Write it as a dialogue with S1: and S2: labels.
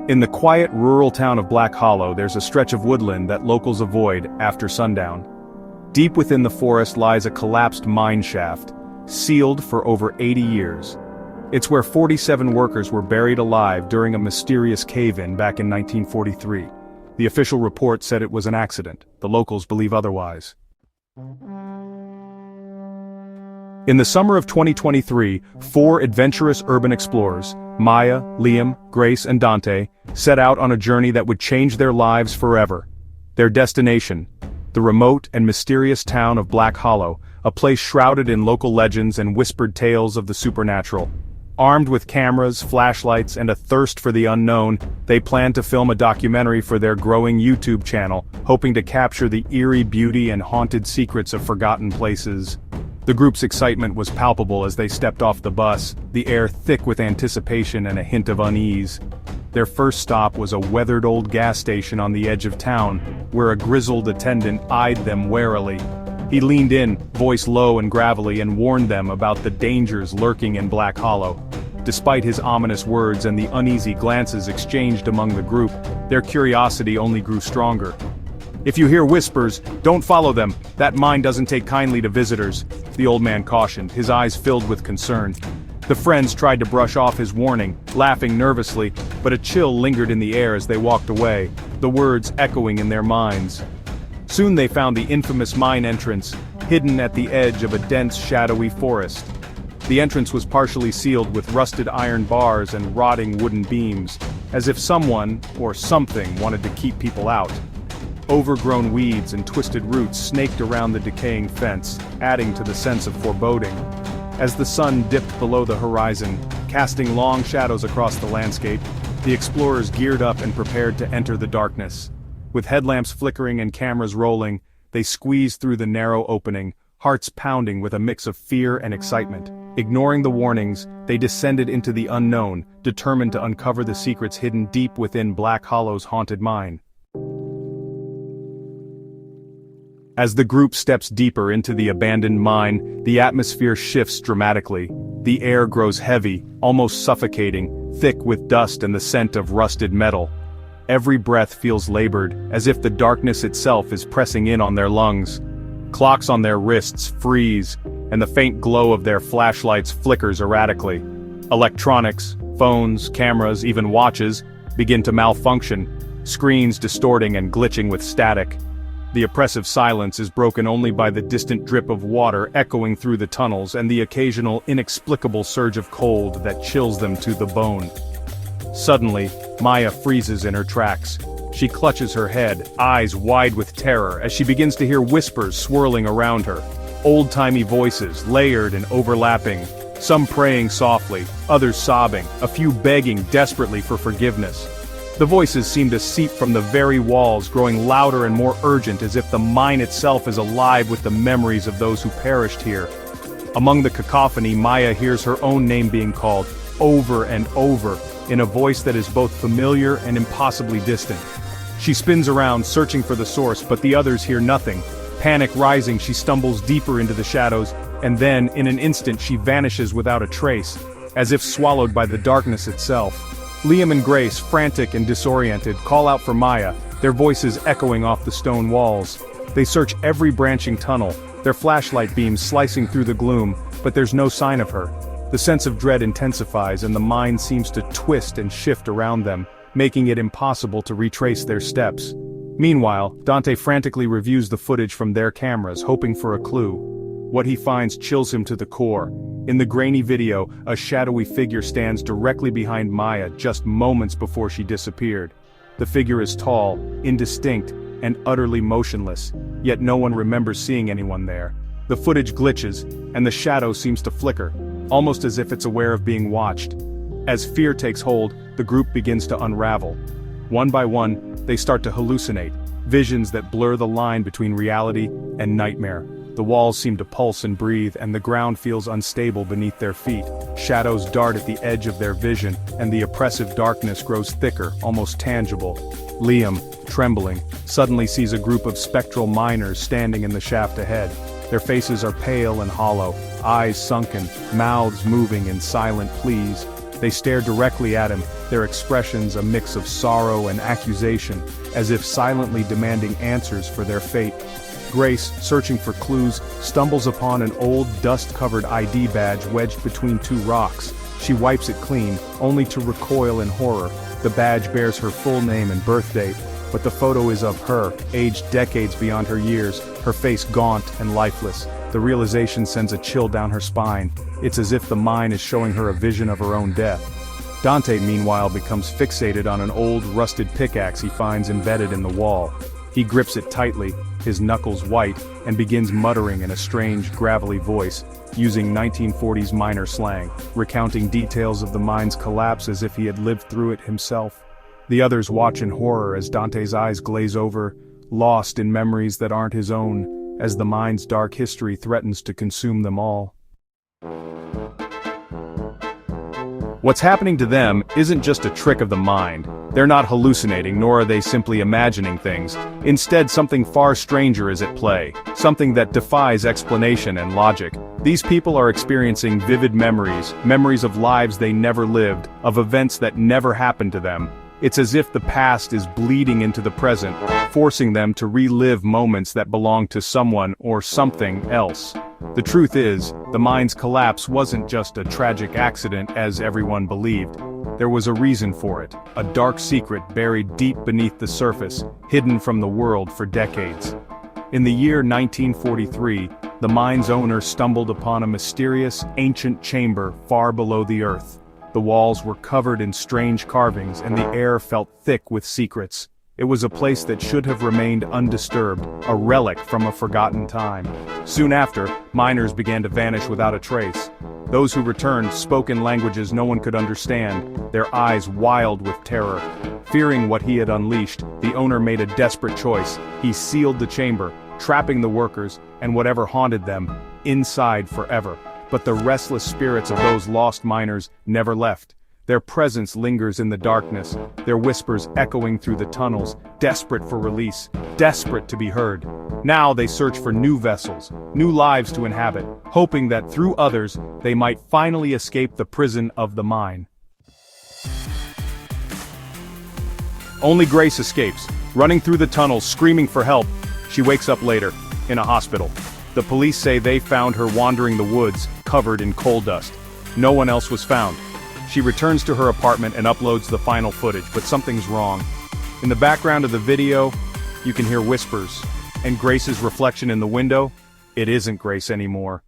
S1: In the quiet rural town of Black Hollow, there's a stretch of woodland that locals avoid after sundown. Deep within the forest lies a collapsed mine shaft, sealed for over 80 years. It's where 47 workers were buried alive during a mysterious cave-in back in 1943. The official report said it was an accident. The locals believe otherwise. In the summer of 2023, 4 adventurous urban explorers, Maya, Liam, Grace, and Dante, set out on a journey that would change their lives forever. Their destination, the remote and mysterious town of Black Hollow, a place shrouded in local legends and whispered tales of the supernatural. Armed with cameras, flashlights, and a thirst for the unknown, they planned to film a documentary for their growing YouTube channel, hoping to capture the eerie beauty and haunted secrets of forgotten places. The group's excitement was palpable as they stepped off the bus, the air thick with anticipation and a hint of unease. Their first stop was a weathered old gas station on the edge of town, where a grizzled attendant eyed them warily. He leaned in, voice low and gravelly, and warned them about the dangers lurking in Black Hollow. Despite his ominous words and the uneasy glances exchanged among the group, their curiosity only grew stronger. "If you hear whispers, don't follow them. That mine doesn't take kindly to visitors," the old man cautioned, his eyes filled with concern. The friends tried to brush off his warning, laughing nervously, but a chill lingered in the air as they walked away, the words echoing in their minds. Soon they found the infamous mine entrance, hidden at the edge of a dense, shadowy forest. The entrance was partially sealed with rusted iron bars and rotting wooden beams, as if someone, or something, wanted to keep people out. Overgrown weeds and twisted roots snaked around the decaying fence, adding to the sense of foreboding. As the sun dipped below the horizon, casting long shadows across the landscape, the explorers geared up and prepared to enter the darkness. With headlamps flickering and cameras rolling, they squeezed through the narrow opening, hearts pounding with a mix of fear and excitement. Ignoring the warnings, they descended into the unknown, determined to uncover the secrets hidden deep within Black Hollow's haunted mine. As the group steps deeper into the abandoned mine, the atmosphere shifts dramatically. The air grows heavy, almost suffocating, thick with dust and the scent of rusted metal. Every breath feels labored, as if the darkness itself is pressing in on their lungs. Clocks on their wrists freeze, and the faint glow of their flashlights flickers erratically. Electronics, phones, cameras, even watches, begin to malfunction, screens distorting and glitching with static. The oppressive silence is broken only by the distant drip of water echoing through the tunnels and the occasional inexplicable surge of cold that chills them to the bone. Suddenly, Maya freezes in her tracks. She clutches her head, eyes wide with terror, as she begins to hear whispers swirling around her. Old-timey voices, layered and overlapping, some praying softly, others sobbing, a few begging desperately for forgiveness. The voices seem to seep from the very walls, growing louder and more urgent, as if the mine itself is alive with the memories of those who perished here. Among the cacophony, Maya hears her own name being called, over and over, in a voice that is both familiar and impossibly distant. She spins around, searching for the source, but the others hear nothing. Panic rising, she stumbles deeper into the shadows, and then, in an instant, she vanishes without a trace, as if swallowed by the darkness itself. Liam and Grace, frantic and disoriented, call out for Maya, their voices echoing off the stone walls. They search every branching tunnel, their flashlight beams slicing through the gloom, but there's no sign of her. The sense of dread intensifies and the mind seems to twist and shift around them, making it impossible to retrace their steps. Meanwhile, Dante frantically reviews the footage from their cameras, hoping for a clue. What he finds chills him to the core. In the grainy video, a shadowy figure stands directly behind Maya just moments before she disappeared. The figure is tall, indistinct, and utterly motionless, yet no one remembers seeing anyone there. The footage glitches, and the shadow seems to flicker, almost as if it's aware of being watched. As fear takes hold, the group begins to unravel. One by one, they start to hallucinate, visions that blur the line between reality and nightmare. The walls seem to pulse and breathe, and the ground feels unstable beneath their feet. Shadows dart at the edge of their vision, and the oppressive darkness grows thicker, almost tangible. Liam, trembling, suddenly sees a group of spectral miners standing in the shaft ahead. Their faces are pale and hollow, eyes sunken, mouths moving in silent pleas. They stare directly at him, their expressions a mix of sorrow and accusation, as if silently demanding answers for their fate. Grace, searching for clues, stumbles upon an old, dust-covered ID badge wedged between two rocks. She wipes it clean, only to recoil in horror. The badge bears her full name and birth date, but the photo is of her, aged decades beyond her years, her face gaunt and lifeless. The realization sends a chill down her spine. It's as if the mind is showing her a vision of her own death. Dante, meanwhile, becomes fixated on an old, rusted pickaxe he finds embedded in the wall. He grips it tightly, his knuckles white, and begins muttering in a strange, gravelly voice, using 1940s miner slang, recounting details of the mine's collapse as if he had lived through it himself. The others watch in horror as Dante's eyes glaze over, lost in memories that aren't his own, as the mine's dark history threatens to consume them all. What's happening to them isn't just a trick of the mind. They're not hallucinating, nor are they simply imagining things. Instead, something far stranger is at play, something that defies explanation and logic. These people are experiencing vivid memories, memories of lives they never lived, of events that never happened to them. It's as if the past is bleeding into the present, forcing them to relive moments that belong to someone or something else. The truth is, the mine's collapse wasn't just a tragic accident as everyone believed. There was a reason for it, a dark secret buried deep beneath the surface, hidden from the world for decades. In the year 1943, the mine's owner stumbled upon a mysterious, ancient chamber far below the earth. The walls were covered in strange carvings and the air felt thick with secrets. It was a place that should have remained undisturbed, a relic from a forgotten time. Soon after, miners began to vanish without a trace. Those who returned spoke in languages no one could understand, their eyes wild with terror. Fearing what he had unleashed, the owner made a desperate choice. He sealed the chamber, trapping the workers, and whatever haunted them, inside forever. But the restless spirits of those lost miners never left. Their presence lingers in the darkness, their whispers echoing through the tunnels, desperate for release, desperate to be heard. Now they search for new vessels, new lives to inhabit, hoping that through others, they might finally escape the prison of the mine. Only Grace escapes, running through the tunnels, screaming for help. She wakes up later, in a hospital. The police say they found her wandering the woods, covered in coal dust. No one else was found. She returns to her apartment and uploads the final footage, but something's wrong. In the background of the video, you can hear whispers, and Grace's reflection in the window, it isn't Grace anymore.